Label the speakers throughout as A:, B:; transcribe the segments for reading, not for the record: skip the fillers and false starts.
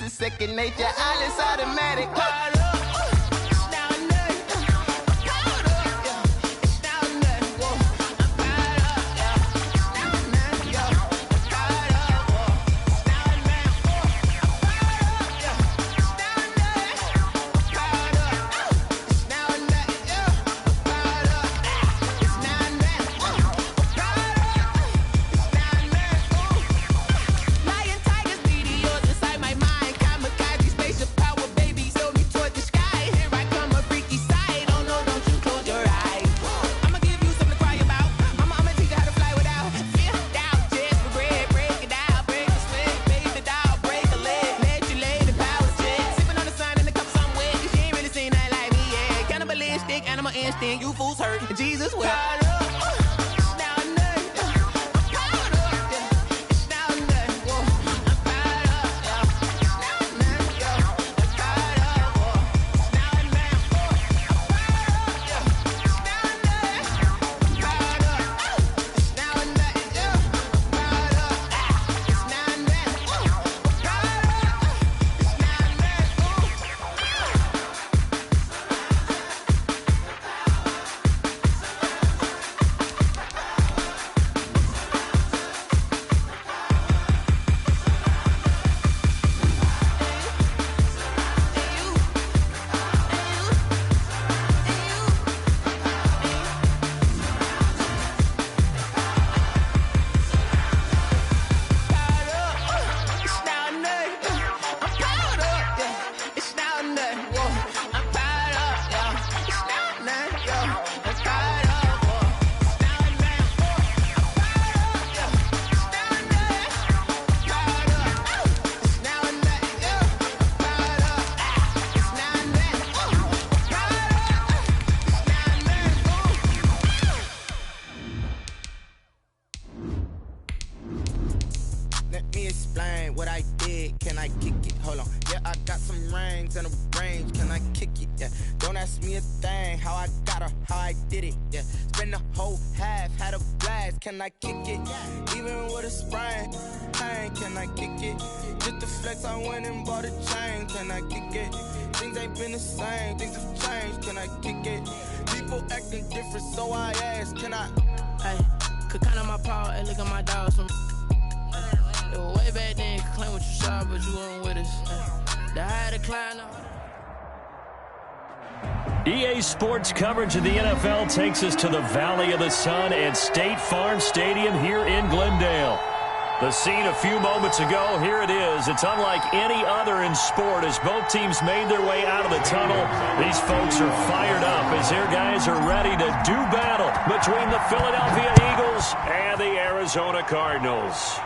A: is second nature. All is automatic. Animal instinct, you fools hurt. Jesus will. Let me explain what I did. Can I kick it? Hold on. Yeah, I got some rings and a range. Can I kick it? Yeah. Don't ask me a thing. How I got her, how I did it. Yeah. Spend the whole half, had a blast. Can I kick it? Even with a sprain, pain. Can I kick it? Just the flex, I went and bought a chain. Can I kick it? Things ain't been the same. Things have changed. Can I kick it? People acting different, so I ask. Can I?
B: Hey, could count on my power. Hey, look at my dogs from. It was way back then, you could claim what you saw, but you weren't with us. The high decline.
C: EA Sports coverage of the NFL takes us to the Valley of the Sun at State Farm Stadium here in Glendale. The scene a few moments ago, here it is. It's unlike any other in sport as both teams made their way out of the tunnel. These folks are fired up as their guys are ready to do battle between the Philadelphia Eagles and the Arizona Cardinals.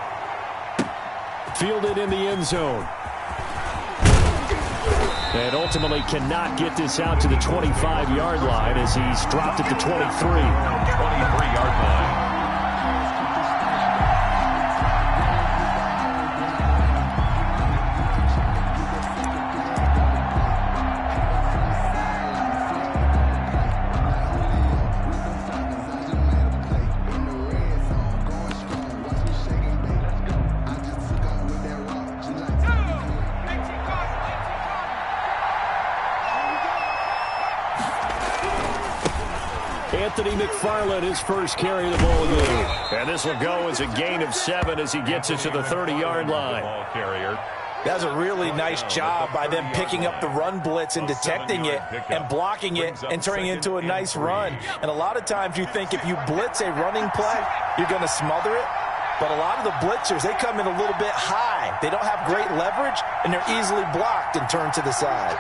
C: Fielded in the end zone. And ultimately cannot get this out to the 25-yard line as he's dropped at the 23.
D: 23-yard line.
C: Anthony McFarland, his first carry of the ball game. And this will go as a gain of 7 as he gets it to the 30-yard line.
D: Ball carrier.
E: That's a really nice job by them picking up the run blitz and detecting it and blocking it and turning it into a nice run. And a lot of times you think if you blitz a running play, you're going to smother it. But a lot of the blitzers, they come in a little bit high. They don't have great leverage, and they're easily blocked and turned to the side.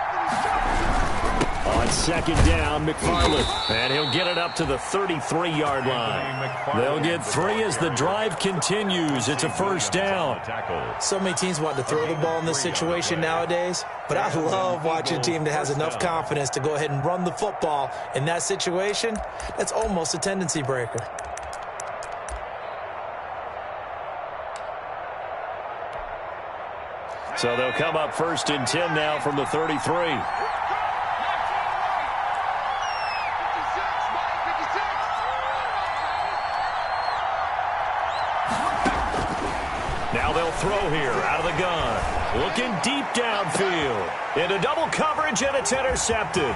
C: On second down, McFarland. And he'll get it up to the 33-yard line. They'll get 3 as the drive continues. It's a first down.
E: So many teams want to throw the ball in this situation nowadays, but I love watching a team that has enough confidence to go ahead and run the football. In that situation, that's almost a tendency breaker.
C: So they'll come up first and 10 now from the 33. Now they'll throw here out of the gun. Looking deep downfield. Into double coverage, and it's intercepted.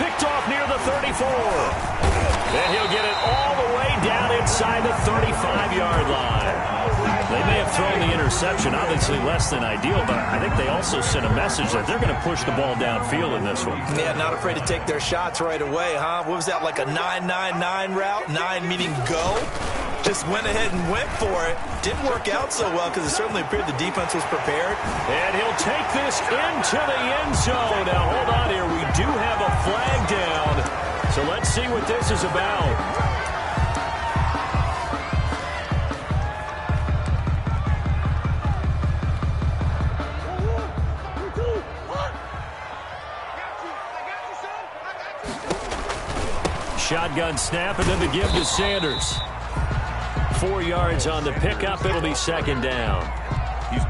C: Picked off near the 34. And he'll get it all the way down inside the 35-yard line. They may have thrown the interception, obviously less than ideal, but I think they also sent a message that they're going to push the ball downfield in this one.
E: Yeah, not afraid to take their shots right away, huh? What was that, like a 9-9-9 route? 9 meaning go? Just went ahead and went for it. Didn't work out so well because it certainly appeared the defense was prepared.
C: And he'll take this into the end zone. Now, hold on here. We do have a flag down. So let's see what this is about. Shotgun snap, and then the give to Sanders. 4 yards on the pickup. It'll be second down.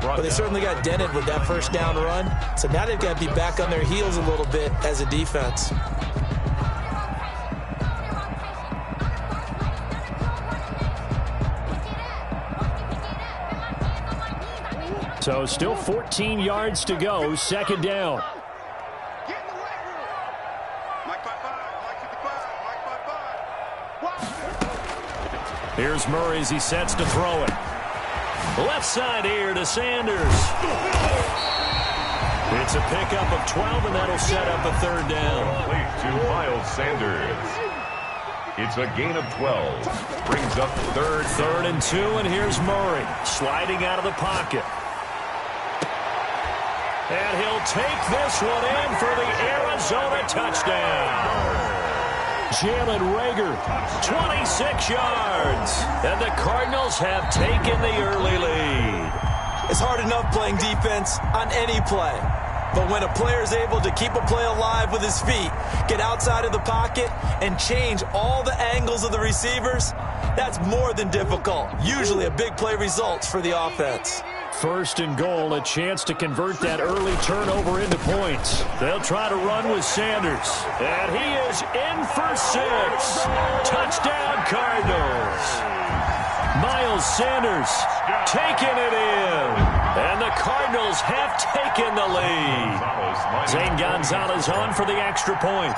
E: But they certainly got dented with that first down run. So now they've got to be back on their heels a little bit as a defense.
C: So still 14 yards to go. Second down. Here's Murray as he sets to throw it. Left side here to Sanders. It's a pickup of 12, and that'll set up a third down.
D: Play to Miles Sanders. It's a gain of 12. Brings up third.
C: Third and 2, and here's Murray sliding out of the pocket. And he'll take this one in for the Arizona touchdown. Jalen Reagor, 26 yards. And the Cardinals have taken the early lead.
E: It's hard enough playing defense on any play. But when a player is able to keep a play alive with his feet, get outside of the pocket, and change all the angles of the receivers, that's more than difficult. Usually a big play results for the offense.
C: First and goal, a chance to convert that early turnover into points. They'll try to run with Sanders. And he is in for 6. Touchdown, Cardinals. Miles Sanders taking it in. And the Cardinals have taken the lead. Zane Gonzalez on for the extra point.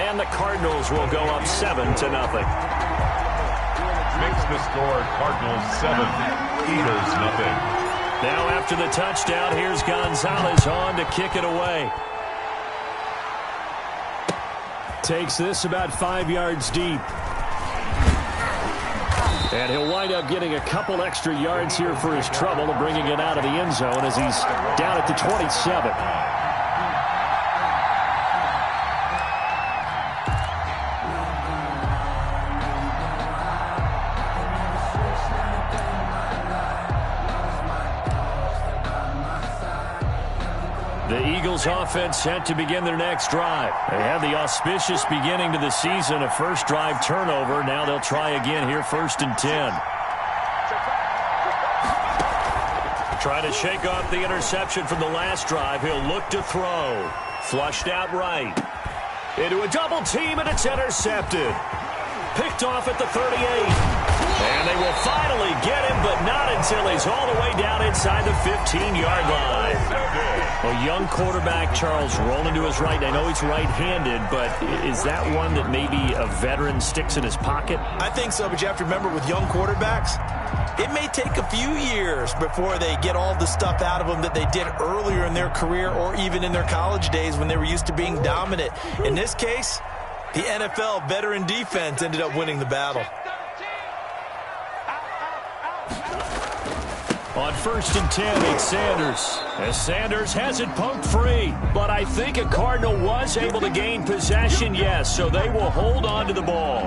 C: And the Cardinals will go up 7-0.
D: Makes the score Cardinals 7, Eagles nothing.
C: Now after the touchdown, here's Gonzalez on to kick it away. Takes this about 5 yards deep. And he'll wind up getting a couple extra yards here for his trouble, bringing it out of the end zone as he's down at the 27. The Eagles offense set to begin their next drive. They had the auspicious beginning to the season, a first drive turnover. Now they'll try again here, 1st and 10. Trying to shake off the interception from the last drive. He'll look to throw. Flushed out right. Into a double team, and it's intercepted. Picked off at the 38. And they will finally get him, but not until he's all the way down inside the 15-yard line. A young quarterback, Charles, rolling to his right. I know he's right-handed, but is that one that maybe a veteran sticks in his pocket?
E: I think so, but you have to remember with young quarterbacks, it may take a few years before they get all the stuff out of them that they did earlier in their career or even in their college days when they were used to being dominant. In this case, the NFL veteran defense ended up winning the battle.
C: On 1st and 10, it's Sanders. As Sanders has it poked free. But I think a Cardinal was able to gain possession, yes, so they will hold on to the ball.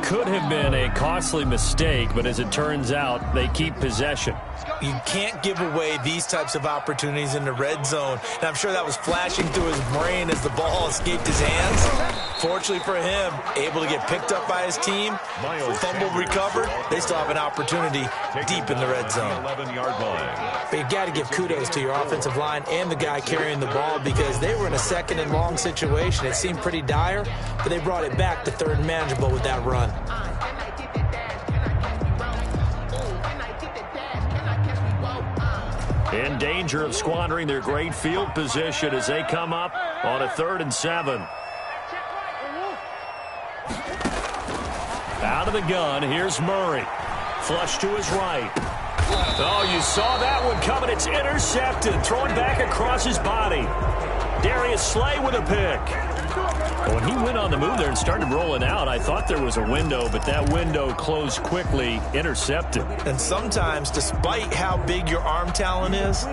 C: Could have been a costly mistake, but as it turns out, they keep possession.
E: You can't give away these types of opportunities in the red zone. And I'm sure that was flashing through his brain as the ball escaped his hands. Fortunately for him, able to get picked up by his team, fumble recovered. They still have an opportunity deep in the red zone.
D: 11-yard line.
E: But you got to give kudos to your offensive line and the guy carrying the ball because they were in a 2nd and long situation. It seemed pretty dire, but they brought it back to 3rd and manageable with that run.
C: in danger of squandering their great field position as they come up on a 3rd and 7. Out of the gun, here's Murray. Flush to his right. Oh, you saw that one coming. It's intercepted. Throwing back across his body. Darius Slay with a pick. When he went on the move there and started rolling out, I thought there was a window, but that window closed quickly, intercepted.
E: And sometimes, despite how big your arm talent is,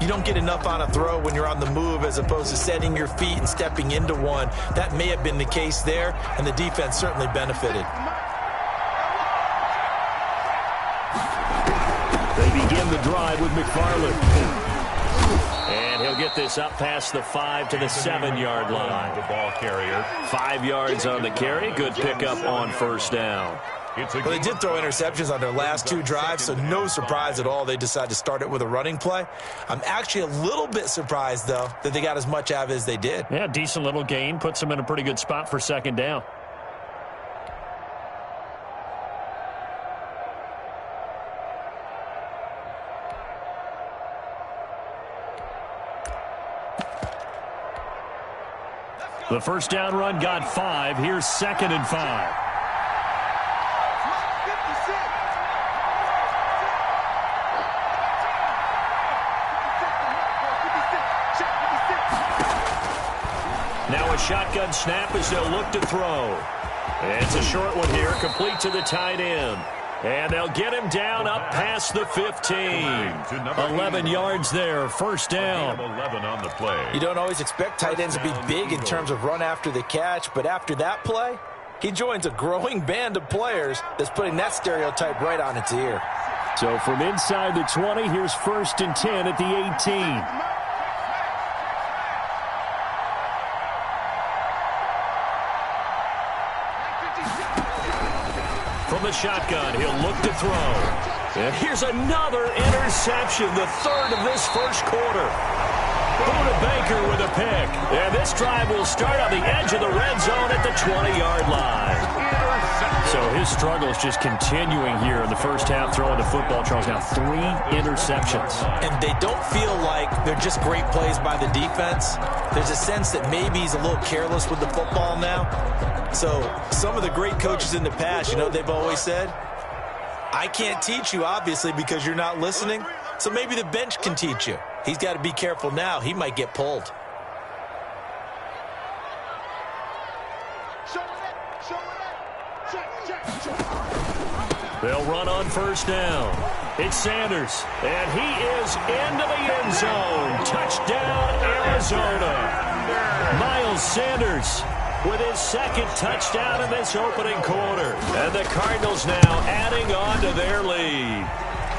E: you don't get enough on a throw when you're on the move as opposed to setting your feet and stepping into one. That may have been the case there, and the defense certainly benefited.
C: They begin the drive with McFarland. And he'll get this up past the 5 to the 7-yard line.
D: The ball carrier.
C: 5 yards on the carry. Good pickup on 1st down.
E: Well, they did throw interceptions on their last 2 drives, so no surprise at all they decided to start it with a running play. I'm actually a little bit surprised, though, that they got as much out of it as they did.
C: Yeah, decent little gain. Puts them in a pretty good spot for 2nd down. The 1st down run got 5. Here's 2nd and 5. Now a shotgun snap as they'll look to throw. It's a short one here, complete to the tight end. And they'll get him down up past the 15. 11 yards there, 1st down.
D: 11 on the play.
E: You don't always expect tight ends to be big in terms of run after the catch, but after that play, he joins a growing band of players that's putting that stereotype right on its ear.
C: So from inside the 20, here's 1st and 10 at the 18. From the shotgun, he'll look to throw. And here's another interception, the 3rd of this 1st quarter. Buda Baker with a pick. And this drive will start on the edge of the red zone at the 20-yard line. So his struggle is just continuing here in the 1st half, throwing the football. Charles, now 3 interceptions.
E: And they don't feel like they're just great plays by the defense. There's a sense that maybe he's a little careless with the football now. So some of the great coaches in the past, you know, they've always said, I can't teach you, obviously, because you're not listening. So maybe the bench can teach you. He's got to be careful now. He might get pulled.
C: They'll run on 1st down. It's Sanders, and he is into the end zone. Touchdown, Arizona. Miles Sanders with his 2nd touchdown in this opening quarter. And the Cardinals now adding on to their lead.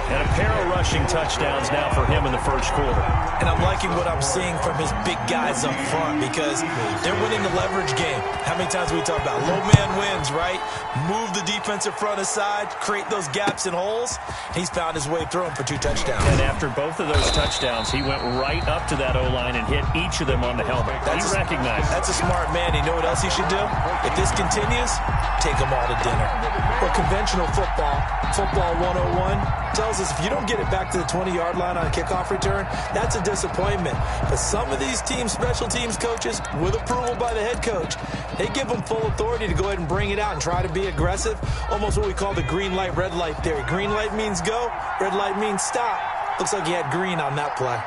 C: And a pair of rushing touchdowns now for him in the 1st quarter.
E: And I'm liking what I'm seeing from his big guys up front because they're winning the leverage game. How many times we talk about low man wins, right? Move the defensive front aside, create those gaps and holes. He's found his way through them for 2 touchdowns.
C: And after both of those touchdowns, he went right up to that O-line and hit each of them on the helmet. He recognized
E: That's a smart man. You know what else he should do? If this continues, take them all to dinner. Well, conventional football 101, tells us if you don't get it back to the 20-yard line on a kickoff return, that's a disappointment. But some of these teams, special teams coaches, with approval by the head coach, they give them full authority to go ahead and bring it out and try to be aggressive. Almost what we call the green light, red light theory. Green light means go, red light means stop. Looks like he had green on that play.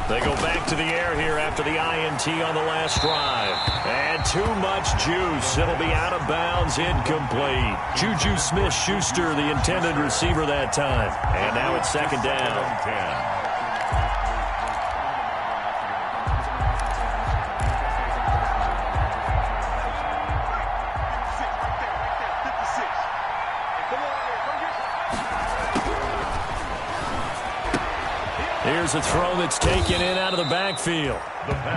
C: They go back to the air here after the INT on the last drive. And too much juice. It'll be out of bounds, incomplete. Juju Smith-Schuster, the intended receiver that time. And now it's 2nd down. Here's a throw that's taken in out of the backfield.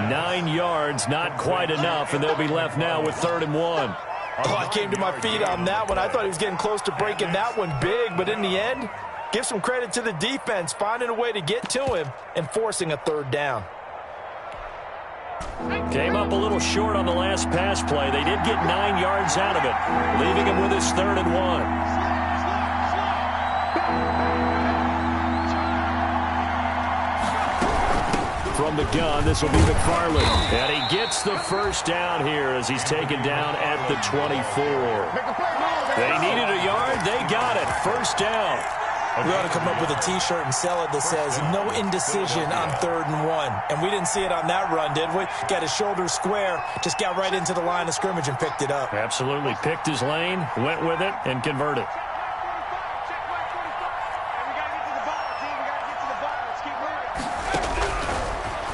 C: 9 yards, not quite enough, and they'll be left now with 3rd and 1.
E: Oh, I came to my feet on that one. I thought he was getting close to breaking that one big, but in the end, give some credit to the defense, finding a way to get to him and forcing a 3rd down.
C: Came up a little short on the last pass play. They did get 9 yards out of it, leaving him with his 3rd and 1. from the gun. This will be McFarland. And he gets the first down here as he's taken down at the 24. They needed a yard. They got it. First down.
E: We ought to come up with a T-shirt and sell it that says, no indecision on 3rd and 1. And we didn't see it on that run, did we? Got his shoulders square, just got right into the line of scrimmage and picked it up.
C: Absolutely. Picked his lane, went with it, and converted.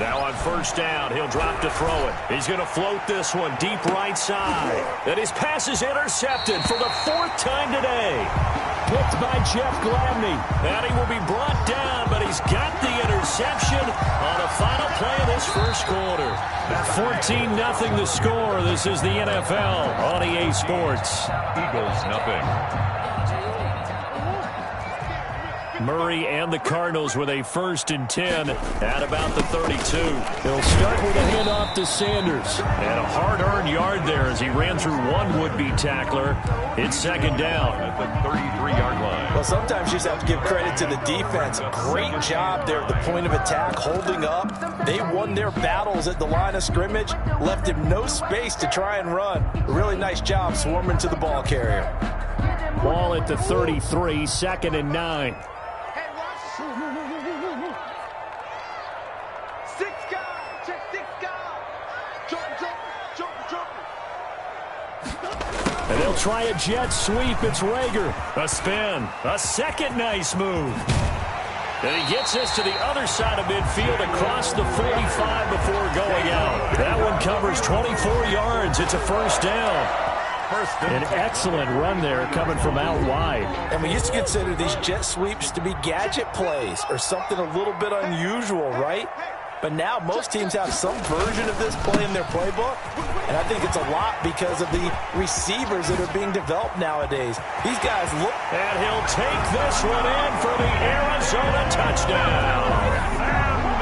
C: Now on first down, he'll drop to throw it. He's going to float this one deep right side. And his pass is intercepted for the 4th time today. Picked by Jeff Gladney. And he will be brought down, but he's got the interception on the final play of this first quarter. 14-0 the score. This is the NFL on EA Sports.
D: Eagles nothing.
C: Murray and the Cardinals with a 1st and 10 at about the 32. They'll start with a handoff to Sanders. And a hard-earned yard there as he ran through one would-be tackler. It's 2nd down
D: at the 33-yard line.
E: Well, sometimes you just have to give credit to the defense. Great job there at the point of attack, holding up. They won their battles at the line of scrimmage, left him no space to try and run. A really nice job swarming to the ball carrier.
C: Ball at the 33, 2nd and 9. And they'll try a jet sweep. It's Rager. A spin. A second nice move. And he gets us to the other side of midfield across the 45 before going out. That one covers 24 yards. It's a first down. An excellent run there coming from out wide.
E: And we used to consider these jet sweeps to be gadget plays or something a little bit unusual, right? But now most teams have some version of this play in their playbook. And I think it's a lot because of the receivers that are being developed nowadays. These guys look.
C: And he'll take this one in for the Arizona touchdown.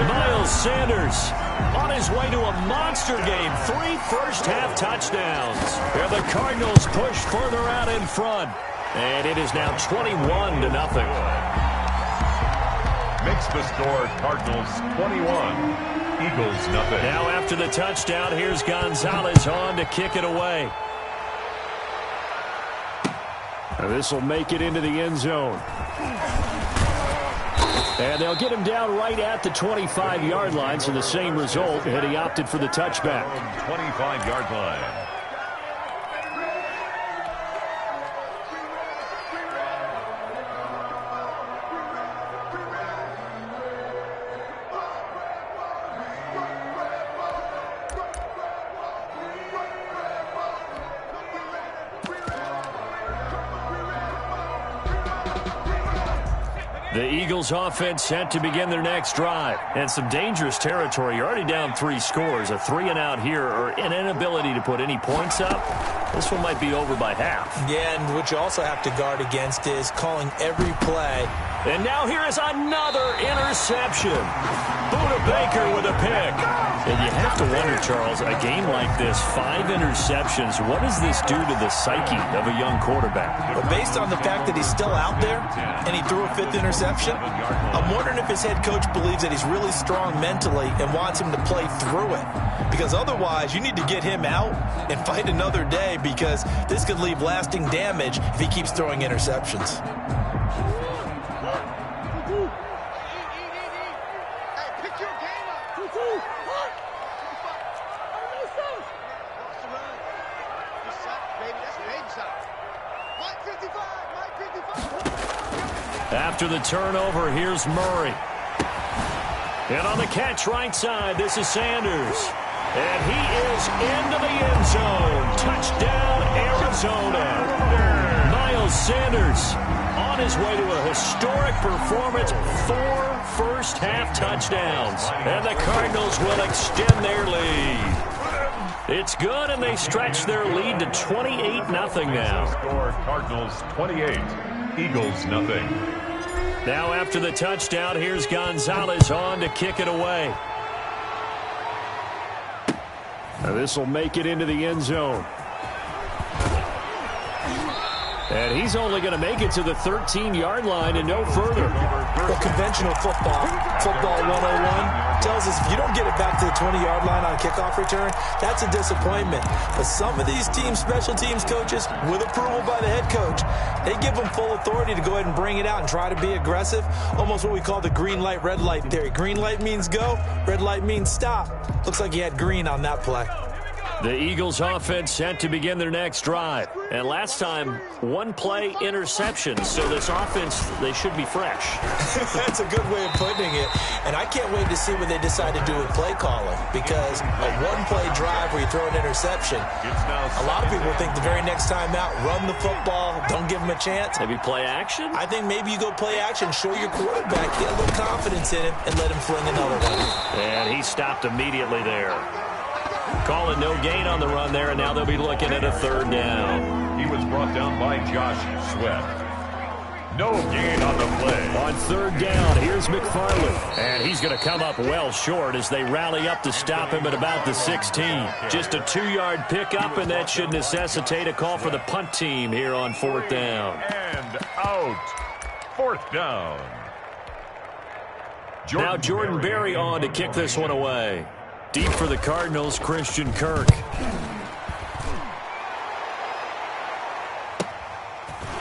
C: Miles Sanders on his way to a monster game. 3 first-half touchdowns. And the Cardinals push further out in front. And it is now 21-0.
D: Makes the score Cardinals 21, Eagles nothing.
C: Now after the touchdown, here's Gonzalez on to kick it away. This will make it into the end zone. And they'll get him down right at the 25-yard line, so the same result, and he opted for the touchback.
D: 25-yard line.
C: The Eagles offense set to begin their next drive. And some dangerous territory. You're already down 3 scores. A 3-and-out here or an inability to put any points up. This one might be over by half.
E: Yeah, and what you also have to guard against is calling every play.
C: And now here is another interception. Buda Baker with a pick. And you have to wonder, Charles, a game like this, 5 interceptions, what does this do to the psyche of a young quarterback?
E: Well, based on the fact that he's still out there and he threw a 5th interception, I'm wondering if his head coach believes that he's really strong mentally and wants him to play through it. Because otherwise, you need to get him out and fight another day because this could leave lasting damage if he keeps throwing interceptions.
C: After the turnover, here's Murray. And on the catch right side, this is Sanders. And he is into the end zone. Touchdown, Arizona. Miles Sanders on his way to a historic performance. 4 first-half touchdowns. And the Cardinals will extend their lead. It's good, and they stretch their lead to 28-0 now.
D: Score Cardinals 28, Eagles nothing.
C: Now after the touchdown, here's Gonzalez on to kick it away. Now this will make it into the end zone. And he's only going to make it to the 13-yard line and no further.
E: Well, conventional football 101, tells us if you don't get it back to the 20-yard line on kickoff return, that's a disappointment. But some of these special teams coaches, with approval by the head coach, they give them full authority to go ahead and bring it out and try to be aggressive. Almost what we call the green light, red light theory. Green light means go, red light means stop. Looks like he had green on that play.
C: The Eagles offense set to begin their next drive. And last time, one-play interception. So this offense, they should be fresh.
E: That's a good way of putting it. And I can't wait to see what they decide to do with play calling. Because a one-play drive where you throw an interception, a lot of people think the very next time out, run the football, don't give them a chance.
C: Maybe play action?
E: I think maybe you go play action, show your quarterback, get a little confidence in him, and let him fling another one.
C: And he stopped immediately there. Calling no gain on the run there, and now they'll be looking at a third down.
D: He was brought down by Josh Sweat. No gain on the play.
C: On third down, here's McFarland. And he's going to come up well short as they rally up to stop him at about the 16. Just a 2-yard pickup, and that should necessitate a call for the punt team here on fourth down.
D: And out. Fourth down.
C: Now Jordan Berry on to kick this one away. Deep for the Cardinals, Christian Kirk.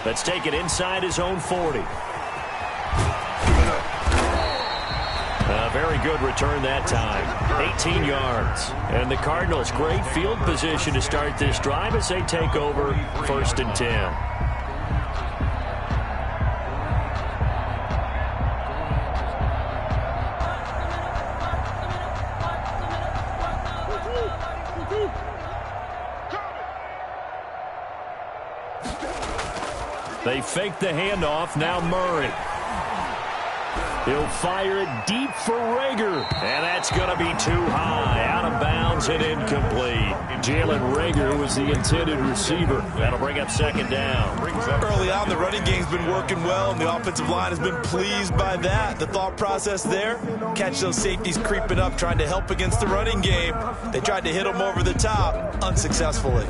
C: Let's take it inside his own 40. A very good return that time. 18 yards. And the Cardinals, great field position to start this drive as they take over 1st and 10. They fake the handoff. Now Murray. He'll fire it deep for Rager. And that's going to be too high. Out of bounds and incomplete. Jalen Rager was the intended receiver. That'll bring up 2nd down.
E: Early on, the running game's been working well, and the offensive line has been pleased by that. The thought process there, catch those safeties creeping up, trying to help against the running game. They tried to hit them over the top, unsuccessfully.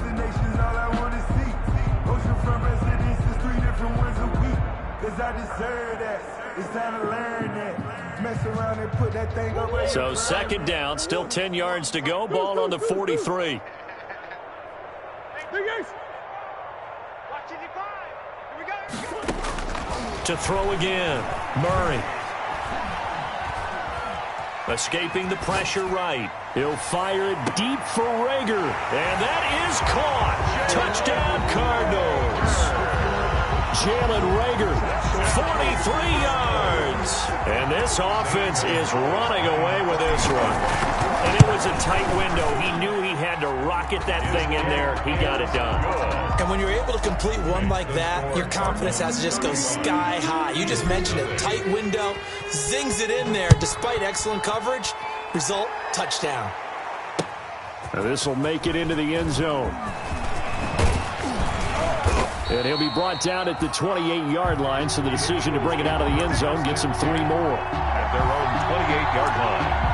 C: So 2nd down, still 10 yards to go. Ball on the 43. To throw again, Murray. Escaping the pressure right. He'll fire it deep for Rager. And that is caught. Touchdown, Cardinals. Jalen Rager, 43 yards. And this offense is running away with this one. And it was a tight window. He knew he had to rocket that thing in there. He got it done.
E: And when you're able to complete one like that, your confidence has to just go sky high. You just mentioned it. Tight window, zings it in there despite excellent coverage. Result, touchdown.
C: Now this will make it into the end zone. And he'll be brought down at the 28-yard line, so the decision to bring it out of the end zone gets him 3 more.
D: At their own 28-yard line.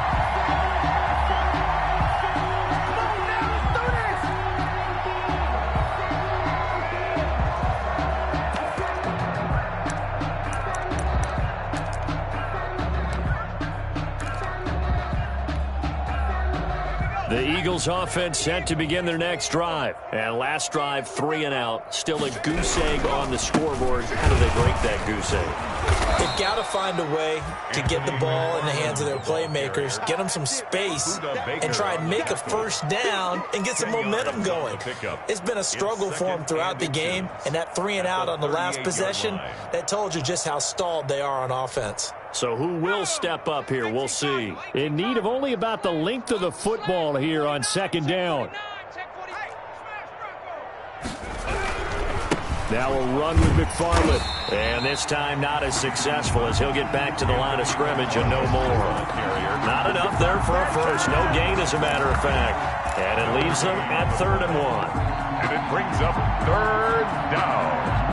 C: The Eagles offense set to begin their next drive. And last drive, 3 and out. Still a goose egg on the scoreboard. How do they break that goose egg?
E: They've got to find a way to get the ball in the hands of their playmakers, get them some space, and try and make a first down and get some momentum going. It's been a struggle for them throughout the game, and that 3 and out on the last possession, that told you just how stalled they are on offense.
C: So who will step up here? We'll see. In need of only about the length of the football here on 2nd down. Now a run with McFarland. And this time not as successful as he'll get back to the line of scrimmage and no more. Not enough there for a first. No gain, as a matter of fact. And it leaves them at 3rd and 1.
D: And it brings up 3rd down.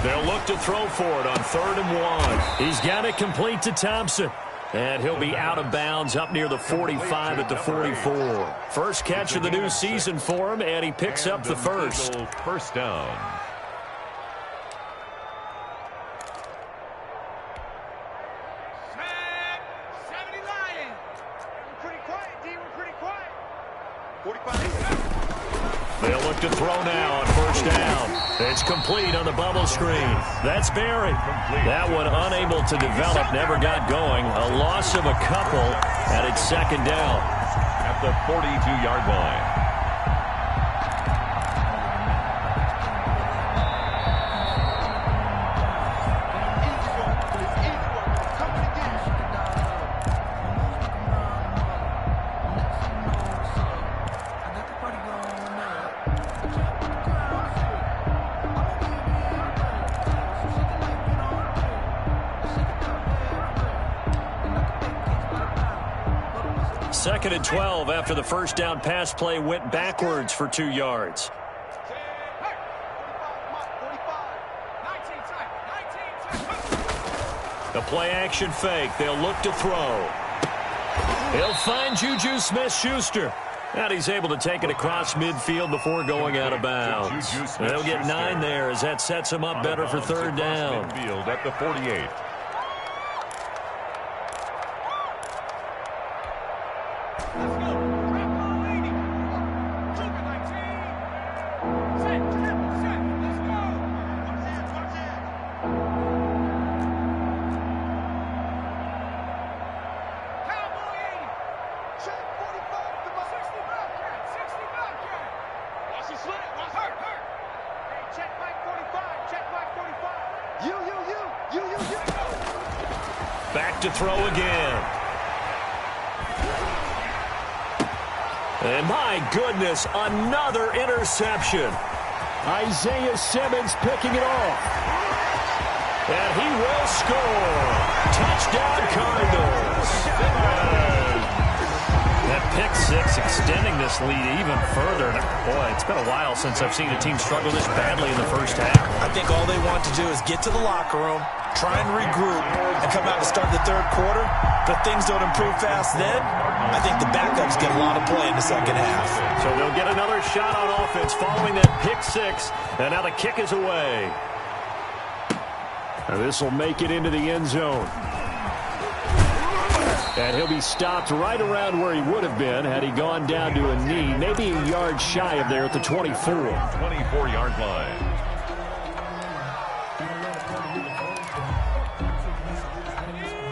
C: They'll look to throw for it on 3rd and 1. He's got it complete to Thompson. And he'll be out of bounds up near the 45 at the 44. First catch of the new season for him, and he picks up the first.
D: First down.
C: They'll look to throw now on first down. It's complete on the bubble screen. That's Barry. That one unable to develop, never got going. A loss of a couple, and it's 2nd down.
D: At the 42-yard line.
C: Second and 12 after the first down pass play went backwards for 2 yards. The play action fake. They'll look to throw. He'll find Juju Smith-Schuster. And he's able to take it across midfield before going out of bounds. They'll get 9 there as that sets him up better for 3rd down.
D: Midfield at the 48.
C: Back to throw again. And my goodness, another interception. Isaiah Simmons picking it off. And he will score. Touchdown Cardinals. That pick six extending this lead even further. Boy, it's been a while since I've seen a team struggle this badly in the first half.
E: I think all they want to do is get to the locker room, try and regroup, and come out and start the 3rd quarter. But if things don't improve fast then, I think the backups get a lot of play in the 2nd half.
C: So they'll get another shot on offense following that pick six. And now the kick is away. Now this will make it into the end zone. And he'll be stopped right around where he would have been had he gone down to a knee, maybe a yard shy of there at the 24.
D: 24-yard line.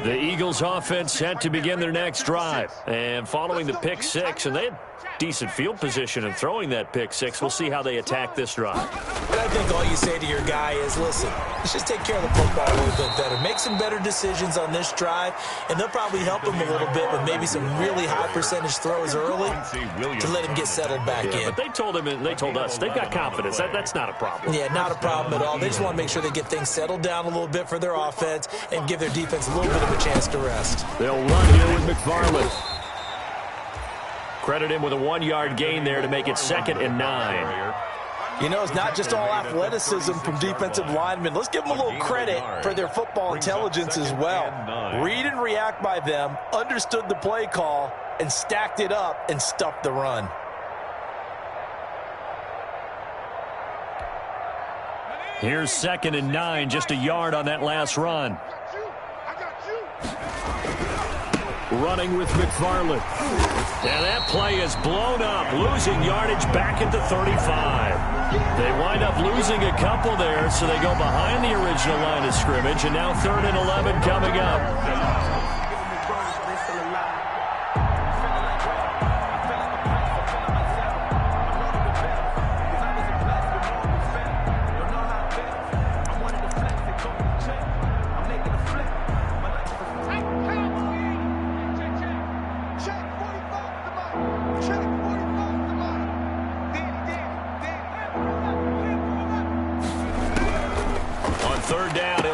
C: The Eagles offense set to begin their next drive. And following the pick six, and they had decent field position in throwing that pick six. We'll see how they attack this drive.
E: And I think all you say to your guy is, listen, let's just take care of the football a little bit better. Make some better decisions on this drive, and they'll probably help him a little bit with maybe some really high percentage throws early to let him get settled back in.
C: But they told him, and they told us, they've got confidence. That's not a problem.
E: Yeah, not a problem at all. They just want to make sure they get things settled down a little bit for their offense and give their defense a little bit of a chance to rest.
C: They'll run here with McFarland. Credit him with a 1-yard gain there to make it 2nd and 9.
E: You know, it's not just all athleticism from defensive linemen. Let's give them a little credit for their football intelligence as well. Read and react by them, understood the play call, and stacked it up and stuffed the run.
C: Here's 2nd and 9, just a yard on that last run. Running with McFarland. And that play is blown up, losing yardage back at the 35. They wind up losing a couple there, so they go behind the original line of scrimmage, and now 3rd and 11 coming up.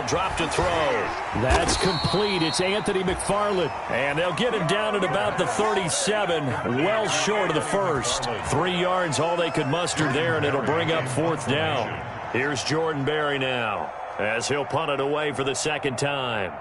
C: Drop snap to throw. That's complete. It's Anthony McFarland. And they'll get him down at about the 37, well short of the first. 3 yards, all they could muster there, and it'll bring up 4th down. Here's Jordan Berry now, as he'll punt it away for the second time.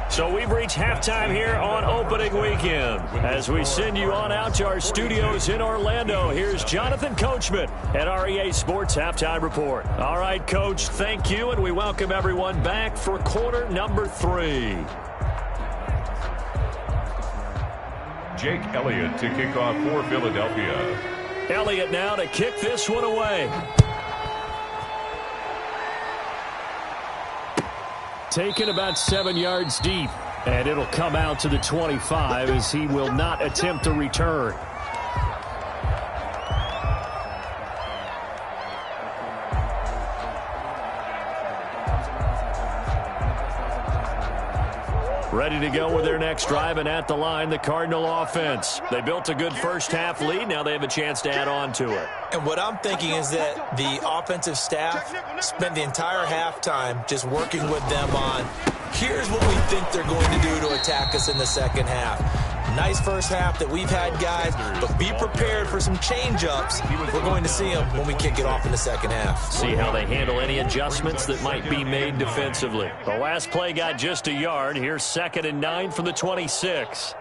C: So we've reached halftime here on opening weekend. As we send you on out to our studios in Orlando, here's Jonathan Coachman at REA Sports Halftime Report. All right, Coach, thank you, and we welcome everyone back for quarter number 3.
D: Jake Elliott to kick off for Philadelphia.
C: Elliott now to kick this one away. Taken about 7 yards deep, and it'll come out to the 25 as he will not attempt to return. Ready to go with their next drive, and at the line, the Cardinal offense. They built a good first-half lead. Now they have a chance to add on to it.
E: And what I'm thinking is that the offensive staff spent the entire halftime just working with them on, here's what we think they're going to do to attack us in the second half. Nice first half that we've had, guys, but be prepared for some change-ups. We're going to see them when we kick it off in the second half.
C: See how they handle any adjustments that might be made defensively. The last play got just a yard. Here's 2nd and 9 from the 26.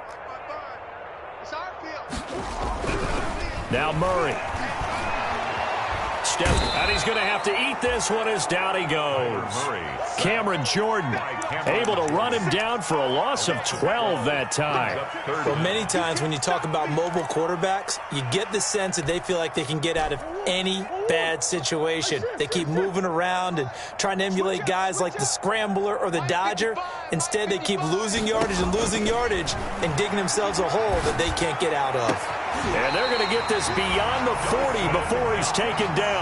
C: Now Murray. And he's going to have to eat this one as down he goes. Cameron Jordan able to run him down for a loss of 12 that time.
E: Well, many times when you talk about mobile quarterbacks, you get the sense that they feel like they can get out of any bad situation. They keep moving around and trying to emulate guys like the Scrambler or the Dodger. Instead, they keep losing yardage and digging themselves a hole that they can't get out of.
C: And they're going to get this beyond the 40 before he's taken down.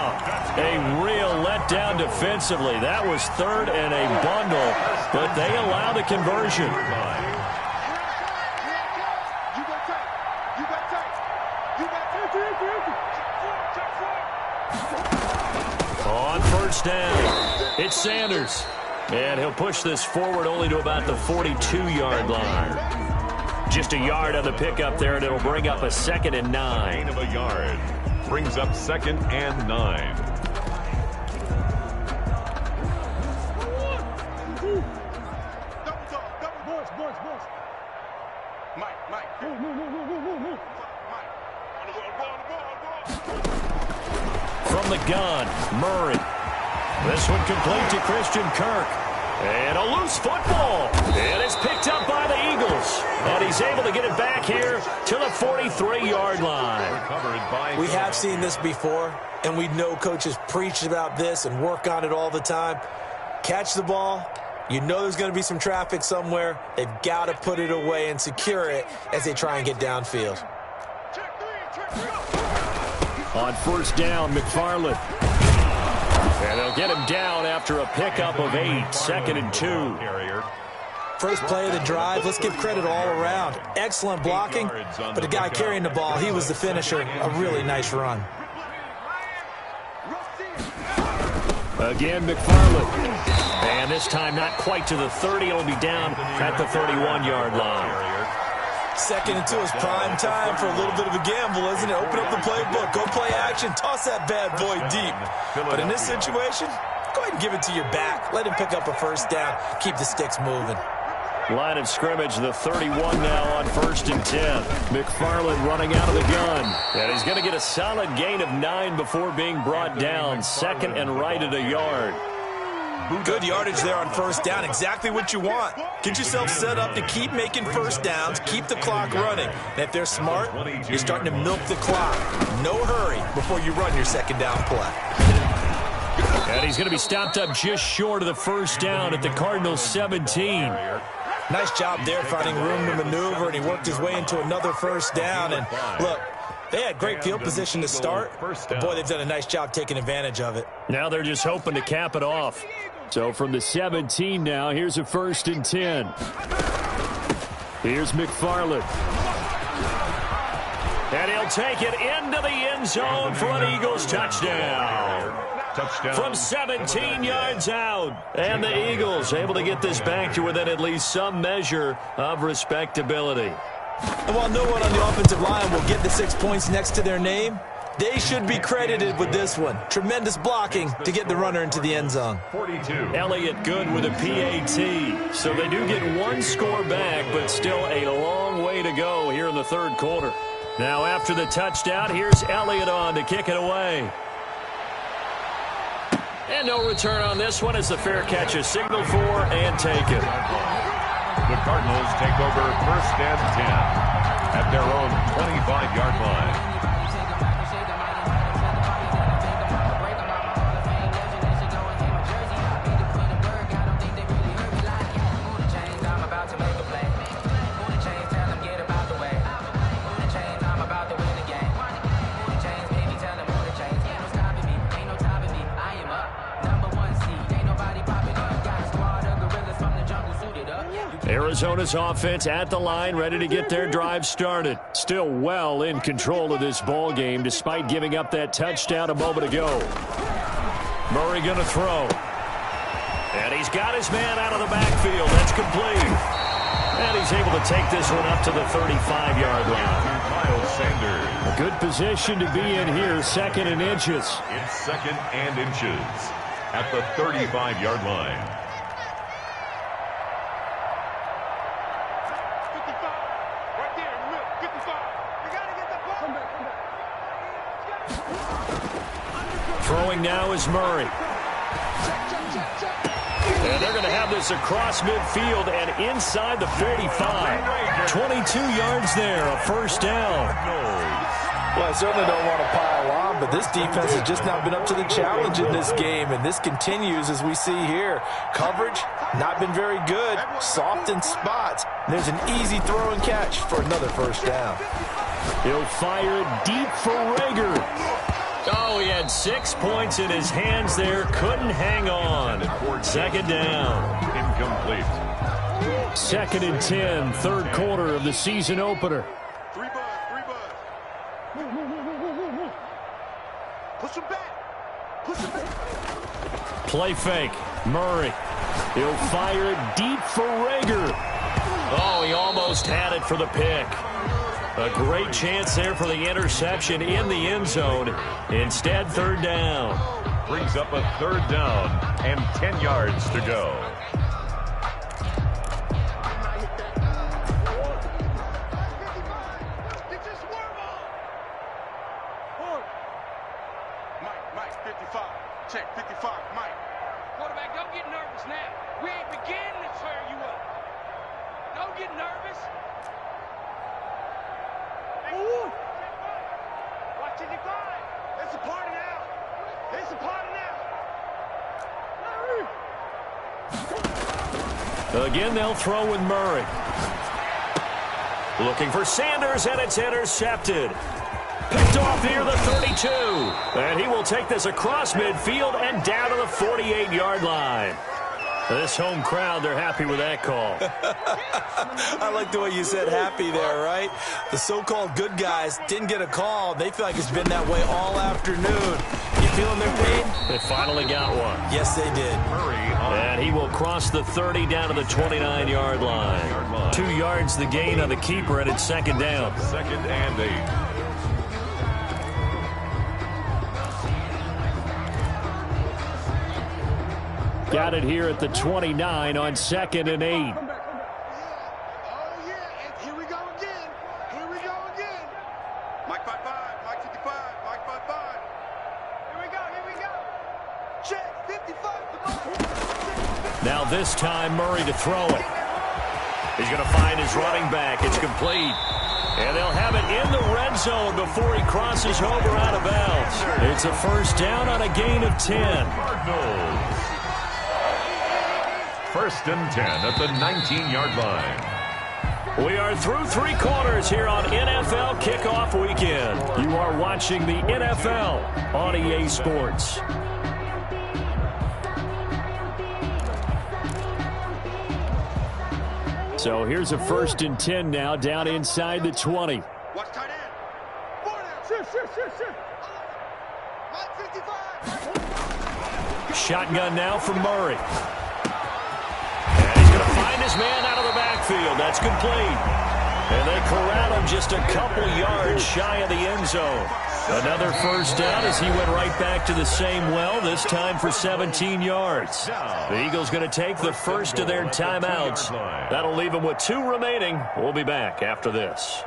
C: A real letdown defensively. That was 3rd and a bundle, but they allow the conversion. On first down, it's Sanders. And he'll push this forward only to about the 42-yard line. Just a yard on the pickup there, and it'll bring up a 2nd and 9.
D: Gain of a yard. Brings up 2nd and 9.
C: From the gun, Murray. This one complete to Christian Kirk. And a loose football. And it's picked up by the Eagles. And he's able to get it back here to the 43-yard line.
E: We have seen this before, and we know coaches preach about this and work on it all the time. Catch the ball. You know there's going to be some traffic somewhere. They've got to put it away and secure it as they try and get downfield.
C: On first down, McFarland. And they'll get him down after a pickup of 8, 2nd and 2.
E: First play of the drive, let's give credit all around. Excellent blocking, but the guy carrying the ball, he was the finisher. A really nice run.
C: Again, McFarland. And this time not quite to the 30. It'll be down at the 31-yard line.
E: 2nd and 2 is prime time for a little bit of a gamble, isn't it? Open up the playbook, go play action, toss that bad boy deep. But in this situation, go ahead and give it to your back. Let him pick up a first down, keep the sticks moving.
C: Line of scrimmage, the 31 now on 1st and 10. McFarland running out of the gun. And he's going to get a solid gain of 9 before being brought down. 2nd and right at a yard.
E: Good yardage there on first down. Exactly what you want. Get yourself set up to keep making first downs, keep the clock running. And if they're smart, you're starting to milk the clock. No hurry before you run your second down play.
C: And he's going to be stopped up just short of the first down at the Cardinals' 17.
E: Nice job there finding room to maneuver, and he worked his way into another first down. And look, they had great field position to start, but boy, they've done a nice job taking advantage of it.
C: Now they're just hoping to cap it off. So from the 17 now, here's a 1st and 10. Here's McFarland. And he'll take it into the end zone for an Eagles touchdown.
D: touchdown.
C: From 17 yards out. And the Eagles able to get this back to within at least some measure of respectability.
E: And while no one on the offensive line will get the 6 points next to their name, they should be credited with this one. Tremendous blocking to get the runner into the end zone.
D: 42.
C: Elliott good with a PAT. So they do get one score back, but still a long way to go here in the third quarter. Now after the touchdown, here's Elliott on to kick it away. And no return on this one as the fair catch is signaled for and taken.
D: The Cardinals take over 1st and 10 at their own 25-yard line.
C: Arizona's offense at the line, ready to get their drive started. Still well in control of this ball game, despite giving up that touchdown a moment ago. Murray going to throw. And he's got his man out of the backfield. That's complete. And he's able to take this one up to the 35-yard line.
D: Miles Sanders.
C: A good position to be in here, 2nd and inches.
D: It's 2nd and inches at the 35-yard line.
C: Throwing now is Murray. And they're going to have this across midfield and inside the 45. 22 yards there, a 1st down.
E: Well, I certainly don't want to pile on, but this defense has just not been up to the challenge in this game, and this continues as we see here. Coverage, not been very good, soft in spots. There's an easy throw and catch for another 1st down.
C: He'll fire it deep for Rager. Oh, he had 6 points in his hands there. Couldn't hang on. 2nd down.
D: Incomplete.
C: 2nd and 10, third quarter of the season opener.
F: 3 buds. Push him back. Push him back.
C: Play fake. Murray. He'll fire it deep for Rager. Oh, he almost had it for the pick. A great chance there for the interception in the end zone. Instead, 3rd down.
D: Brings up a 3rd down and 10 yards to go.
F: Mike, 55. Check, 55, Mike.
G: Quarterback, don't get nervous now. We ain't beginning to tear you up. Don't get nervous.
F: Watch it, decline. It's a party now. It's a party now.
C: Again, they'll throw with Murray. Looking for Sanders, and it's intercepted. Picked off near the 32. And he will take this across midfield and down to the 48-yard line. This home crowd, they're happy with that call.
E: I like the way you said happy there, right? The so-called good guys didn't get a call. They feel like it's been that way all afternoon. You feeling their pain?
C: They finally got one.
E: Yes, they did.
C: And he will cross the 30 down to the 29-yard line. 2 yards the gain on the keeper, and it's 2nd down.
D: 2nd and 8.
C: Got it here at the 29 on 2nd and 8.
F: Oh, yeah, and here we go again. Here we go again. Mike 55, Mike 55, Mike 55. Here we go. Check, 55.
C: Now this time, Murray to throw it. He's going to find his running back. It's complete. And they'll have it in the red zone before he crosses over out of bounds. It's a 1st down on a gain of 10.
D: Cardinals. 1st and 10 at the 19-yard line.
C: We are through 3 quarters here on NFL Kickoff Weekend. You are watching the NFL on EA Sports. So here's a 1st and 10 now, down inside the 20.
F: Watch tight end. 4 down. Shoot. Mike 55.
C: shotgun now from Murray. And he's going to find his man out of the backfield. That's complete. And they corral him just a couple yards shy of the end zone. Another first down as he went right back to the same well, this time for 17 yards. The Eagles going to take the first of their timeouts. That'll leave them with 2 remaining. We'll be back after this.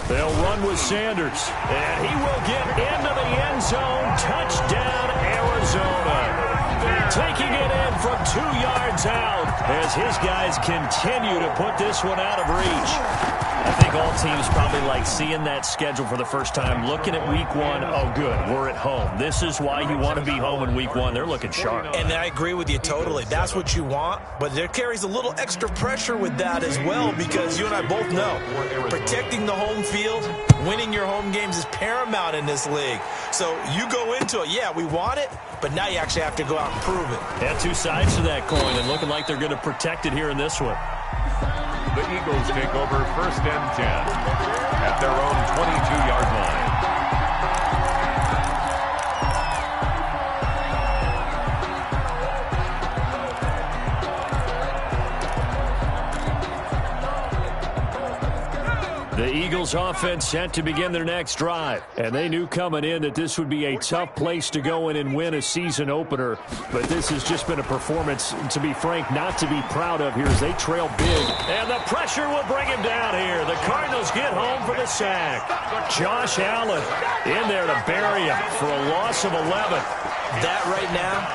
C: They'll run with Sanders, and he will get into the end zone. Touchdown, Arizona. Taking it in from 2 yards out as his guys continue to put this one out of reach. I think all teams probably like seeing that schedule for the first time, looking at week 1. Oh, good, we're at home. This is why you want to be home in week 1. They're looking sharp.
E: And I agree with you totally. That's what you want, but there carries a little extra pressure with that as well because you and I both know protecting the home field, winning your home games is paramount in this league. So you go into it, yeah, we want it, but now you actually have to go out and prove it.
C: Yeah, 2 sides to that coin, and looking like they're going to protect it here in this one.
D: The Eagles take over 1st and 10 at their own 22-yard line.
C: The Eagles offense set to begin their next drive. And they knew coming in that this would be a tough place to go in and win a season opener. But this has just been a performance, to be frank, not to be proud of here as they trail big. And the pressure will bring him down here. The Cardinals get home for the sack. Josh Allen in there to bury him for a loss of 11.
E: That right now,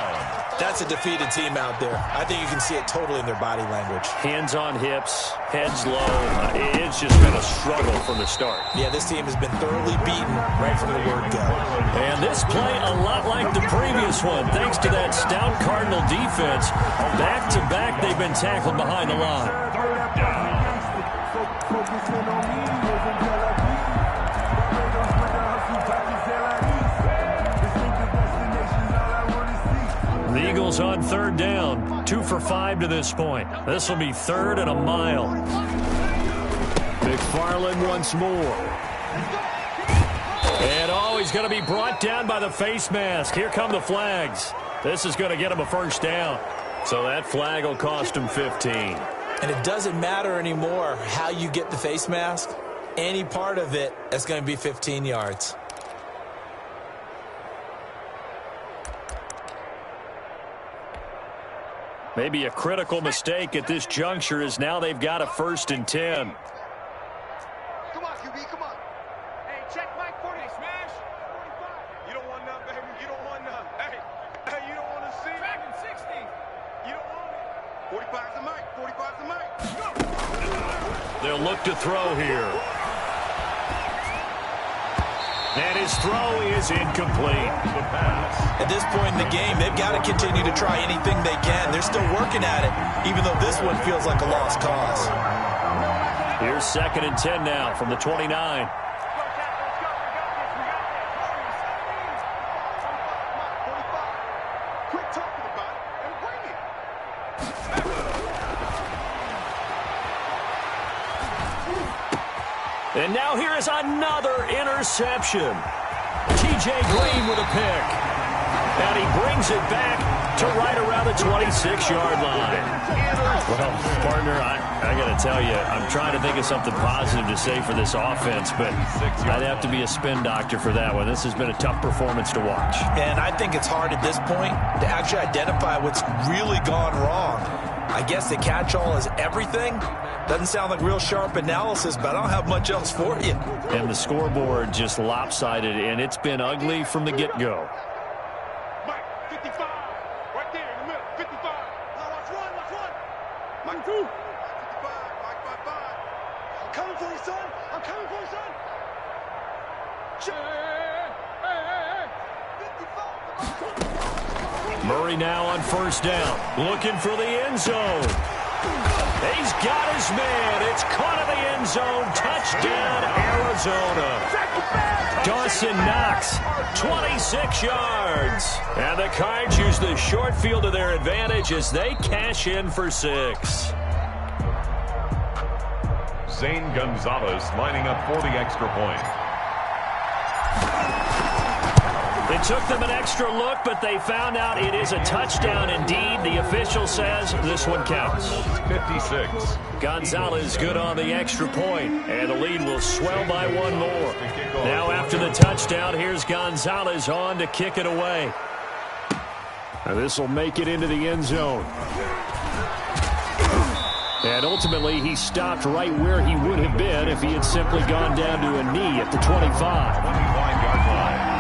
E: that's a defeated team out there. I think you can see it totally in their body language.
C: Hands on hips, heads low. It's just been a struggle from the start.
E: Yeah, this team has been thoroughly beaten right from the word go.
C: And this play a lot like the previous one, thanks to that stout Cardinal defense. Back-to-back, they've been tackled behind the line. The Eagles on 3rd down, 2 for 5 to this point. This will be 3rd and a mile. McFarland once more. And he's going to be brought down by the face mask. Here come the flags. This is going to get him a first down. So that flag will cost him 15.
E: And it doesn't matter anymore how you get the face mask. Any part of it is going to be 15 yards.
C: Maybe a critical mistake at this juncture is now they've got a 1st and 10.
F: Come on, QB, come on.
G: Hey, check Mike 40, smash.
F: 45. You don't want none, baby. You don't want none. Hey, you don't want to see.
G: Tracking 60.
F: You don't want it. 45's the mic. 45's the mic.
C: They'll look to throw here. And his throw is incomplete.
E: At this point in the game, they've got to continue to try anything they can. They're still working at it, even though this one feels like a lost cause.
C: Here's 2nd and 10 now from the 29.
F: Quit talking about it and bring it.
C: And now here is another interception. T.J. Green with a pick. And he brings it back to right around the 26-yard line. Well, partner, I got to tell you, I'm trying to think of something positive to say for this offense, but I'd have to be a spin doctor for that one. This has been a tough performance to watch.
E: And I think it's hard at this point to actually identify what's really gone wrong. I guess the catch-all is everything. Doesn't sound like real sharp analysis, but I don't have much else for you.
C: And the scoreboard just lopsided, and it's been ugly from the get-go.
F: Mike, 55. Right there in the middle. 55. Now watch one. Mike 2. 55. Mike 55. I'm coming for you, son. I'm coming for you, son. Hey. 55.
C: Murray now on 1st down, looking for the end zone. He's got his man. It's caught in the end zone. Touchdown, Arizona. Dawson Knox, 26 yards. And the Cards use the short field to their advantage as they cash in for 6.
D: Zane Gonzalez lining up for the extra point.
C: It took them an extra look, but they found out it is a touchdown indeed. The official says this one counts.
D: 56.
C: Gonzalez good on the extra point, and the lead will swell by one more. Now after the touchdown, here's Gonzalez on to kick it away. Now this will make it into the end zone. And ultimately, he stopped right where he would have been if he had simply gone down to a knee at the 25.
D: 25-yard line.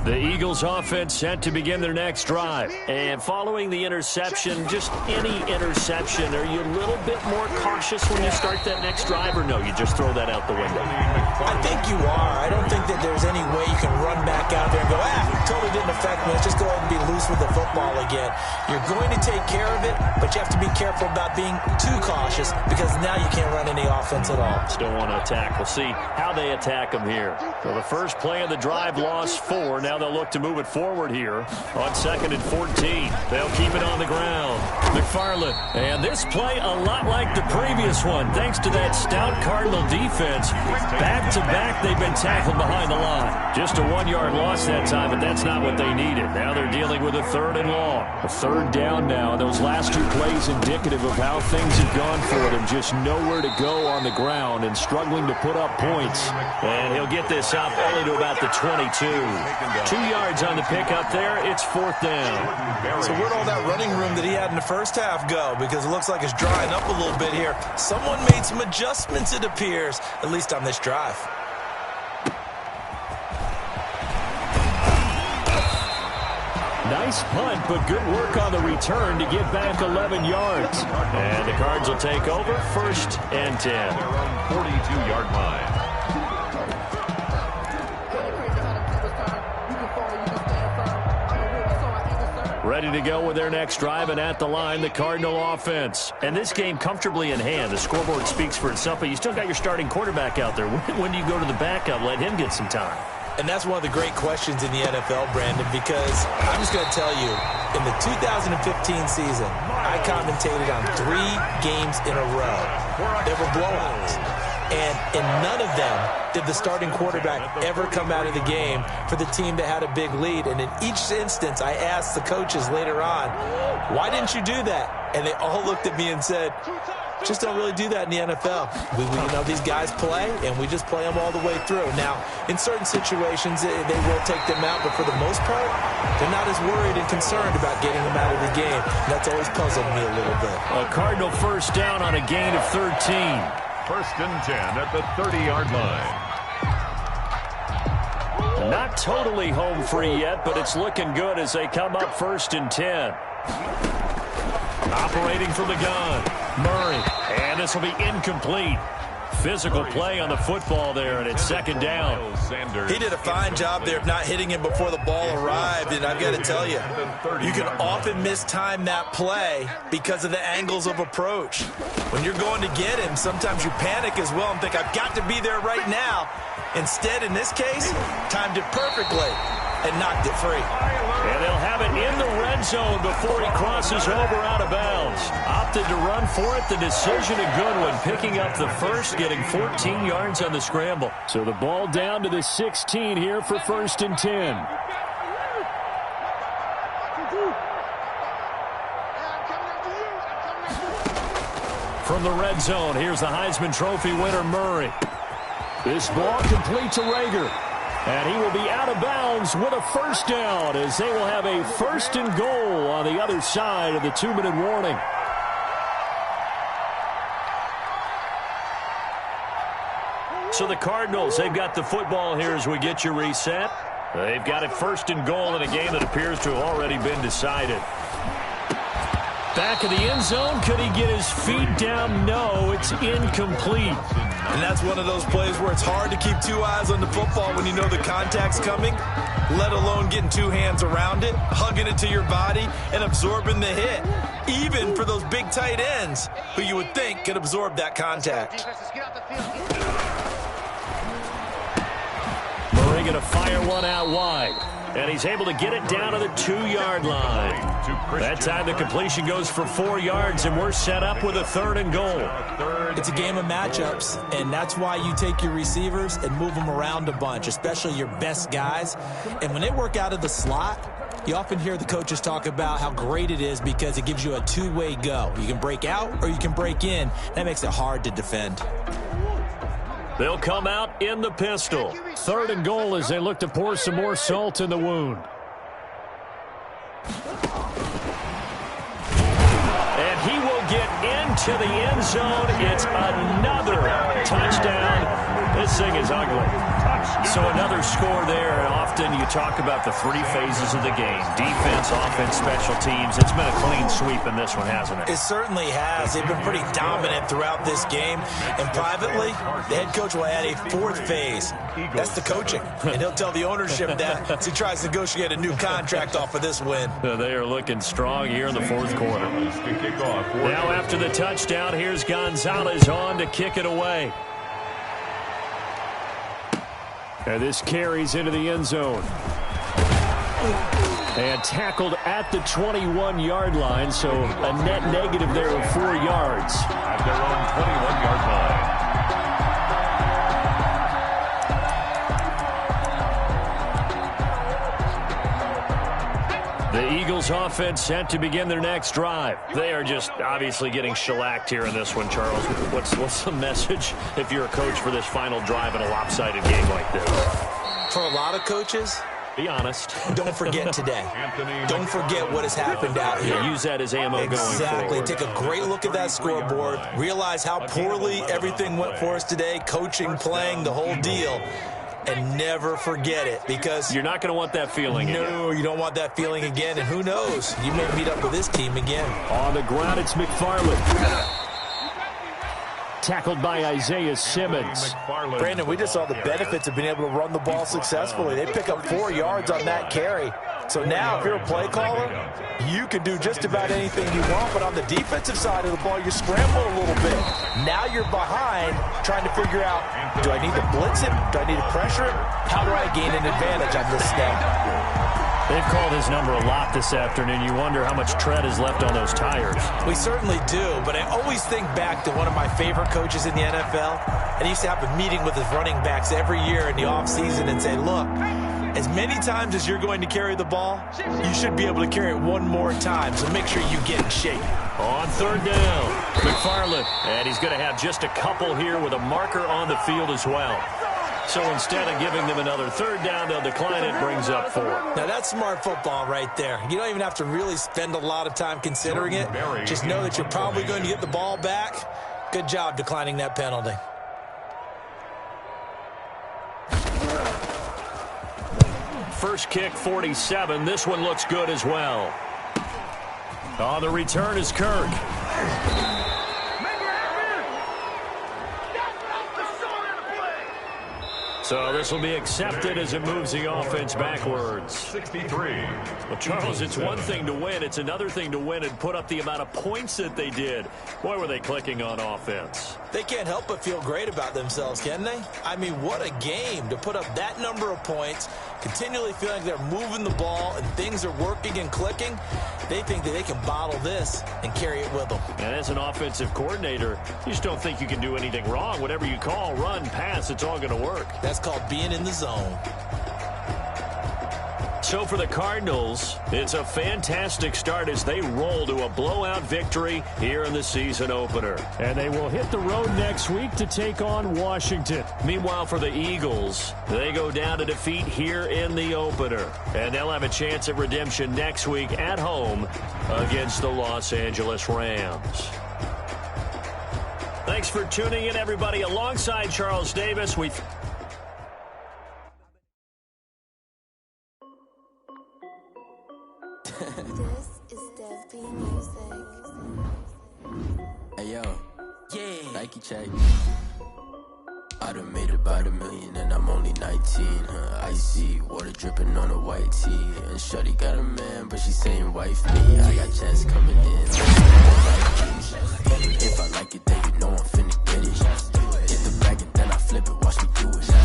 C: The Eagles offense set to begin their next drive. And following the interception, just any interception, are you a little bit more cautious when you start that next drive, or no, you just throw that out the window?
E: I think you are. I don't think that there's any way you can run back out there and go, totally didn't affect me. Let's just go ahead and be loose with the football again. You're going to take care of it, but you have to be careful about being too cautious because now you can't run any offense at all.
C: Still want to attack. We'll see how they attack them here. So the first play of the drive lost 4. Now they'll look to move it forward here on 2nd and 14. They'll keep it on the ground. McFarland. And this play a lot like the previous one. Thanks to that stout Cardinal defense. Back-to-back, they've been tackled behind the line. Just a 1-yard loss that time, but that's not what they needed. Now they're dealing with a 3rd and long. A 3rd down now. And those last 2 plays indicative of how things have gone for them. Just nowhere to go on the ground and struggling to put up points. And he'll get this up only to about the 22. 2 yards on the pickup there. It's 4th down.
E: So where'd all that running room that he had in the first half go? Because it looks like it's drying up a little bit here. Someone made some adjustments, it appears, at least on this drive.
C: Nice punt, but good work on the return to get back 11 yards. And the Cards will take over 1st and 10.
D: Their own 42-yard line.
C: Ready to go with their next drive, and at the line, the Cardinal offense. And this game comfortably in hand. The scoreboard speaks for itself, but you still got your starting quarterback out there. When do you go to the backup? Let him get some time.
E: And that's one of the great questions in the NFL, Brandon, because I'm just going to tell you, in the 2015 season, I commentated on 3 games in a row. There were blowouts. And in none of them did the starting quarterback ever come out of the game for the team that had a big lead. And in each instance, I asked the coaches later on, why didn't you do that? And they all looked at me and said, just don't really do that in the NFL. These guys play, and we just play them all the way through. Now, in certain situations, they will take them out, but for the most part, they're not as worried and concerned about getting them out of the game. And that's always puzzled me a little bit.
C: A Cardinal 1st down on a gain of 13.
D: 1st and 10 at the 30-yard line.
C: Not totally home free yet, but it's looking good as they come up 1st and 10. Operating from the gun, Murray, and this will be incomplete. Physical play on the football there, and it's 2nd down.
E: He did a fine job there of not hitting him before the ball arrived, and I've got to tell you, you can often mistime that play because of the angles of approach. When you're going to get him, sometimes you panic as well and think, I've got to be there right now. Instead, in this case, timed it perfectly and knocked it free.
C: And they'll have it in the red zone before he crosses over out of bounds. Opted to run for it. The decision a good one. Picking up the first, getting 14 yards on the scramble. So the ball down to the 16 here for 1st and 10. From the red zone, here's the Heisman Trophy winner, Murray. This ball complete to Rager. And he will be out of bounds with a 1st down as they will have a 1st and goal on the other side of the 2-minute warning. So the Cardinals, they've got the football here as we get you reset. They've got it 1st and goal in a game that appears to have already been decided. Back of the end zone. Could he get his feet down? No, it's incomplete.
E: And that's one of those plays where it's hard to keep two eyes on the football when you know the contact's coming, let alone getting two hands around it, hugging it to your body, and absorbing the hit. Even for those big tight ends who you would think could absorb that contact.
C: Murray going to fire one out wide. And he's able to get it down to the 2-yard line. That time the completion goes for 4 yards, and we're set up with a 3rd and goal.
E: It's a game of matchups, and that's why you take your receivers and move them around a bunch, especially your best guys. And when they work out of the slot, you often hear the coaches talk about how great it is because it gives you a two-way go. You can break out or you can break in. That makes it hard to defend.
C: They'll come out in the pistol. 3rd and goal as they look to pour some more salt in the wound. And he will get into the end zone. It's another touchdown. This thing is ugly. So another score there, and often you talk about the 3 phases of the game. Defense, offense, special teams. It's been a clean sweep in this one, hasn't it?
E: It certainly has. They've been pretty dominant throughout this game. And privately, the head coach will add a 4th phase. That's the coaching. And he'll tell the ownership that as he tries to negotiate a new contract off of this win.
C: They are looking strong here in the 4th quarter. Now after the touchdown, here's Gonzalez on to kick it away. And this carries into the end zone. And tackled at the 21-yard line, so a net negative there of 4 yards.
D: At their own 21-yard line.
C: The Eagles offense set to begin their next drive. They are just obviously getting shellacked here in this one, Charles. What's the message if you're a coach for this final drive in a lopsided game like this?
E: For a lot of coaches,
C: be honest.
E: Don't forget today. Don't forget what has happened out here.
C: Use that as ammo going forward.
E: Exactly. Take a great look at that scoreboard. Realize how poorly everything went for us today. Coaching, playing, the whole deal. And never forget it, because
C: you're not going to want that feeling again.
E: No, you don't want that feeling again. And who knows? You may meet up with this team again.
C: On the ground, it's McFarland. Tackled by Isaiah Simmons.
E: Brandon, we just saw the benefits of being able to run the ball successfully. They pick up 4 yards on that carry. So now, if you're a play caller, you can do just about anything you want. But on the defensive side of the ball, you're scrambling a little bit. Now you're behind, trying to figure out, do I need to blitz him? Do I need to pressure him? How do I gain an advantage on this snap?
C: They've called his number a lot this afternoon. You wonder how much tread is left on those tires.
E: We certainly do, but I always think back to one of my favorite coaches in the NFL. And he used to have a meeting with his running backs every year in the offseason and say, look, as many times as you're going to carry the ball, you should be able to carry it one more time, so make sure you get in shape.
C: On 3rd down, McFarland, and he's going to have just a couple here with a marker on the field as well. So instead of giving them another 3rd down, they'll decline it, brings up 4.
E: Now that's smart football right there. You don't even have to really spend a lot of time considering it. Just know that you're probably going to get the ball back. Good job declining that penalty.
C: First kick, 47. This one looks good as well. On the return is Kirk. So this will be accepted as it moves the offense backwards.
D: 63.
C: Well, Charles, it's one thing to win. It's another thing to win and put up the amount of points that they did. Boy, were they clicking on offense.
E: They can't help but feel great about themselves, can they? I mean, what a game to put up that number of points, continually feeling they're moving the ball and things are working and clicking. They think that they can bottle this and carry it with them.
C: And as an offensive coordinator, you just don't think you can do anything wrong. Whatever you call, run, pass, it's all going to work.
E: That's called being in the zone.
C: So for the Cardinals, it's a fantastic start as they roll to a blowout victory here in the season opener. And they will hit the road next week to take on Washington. Meanwhile, for the Eagles, they go down to defeat here in the opener. And they'll have a chance at redemption next week at home against the Los Angeles Rams. Thanks for tuning in, everybody. Alongside Charles Davis,
H: This is Hey yo, yeah, Nike check. I done made about $1 million and I'm only 19. Icy water dripping on a white tee. And shorty got a man, but she saying wife me. I got checks coming in. If I like it, then you know I'm finna get it. Hit the bag and then I flip it, watch me do it.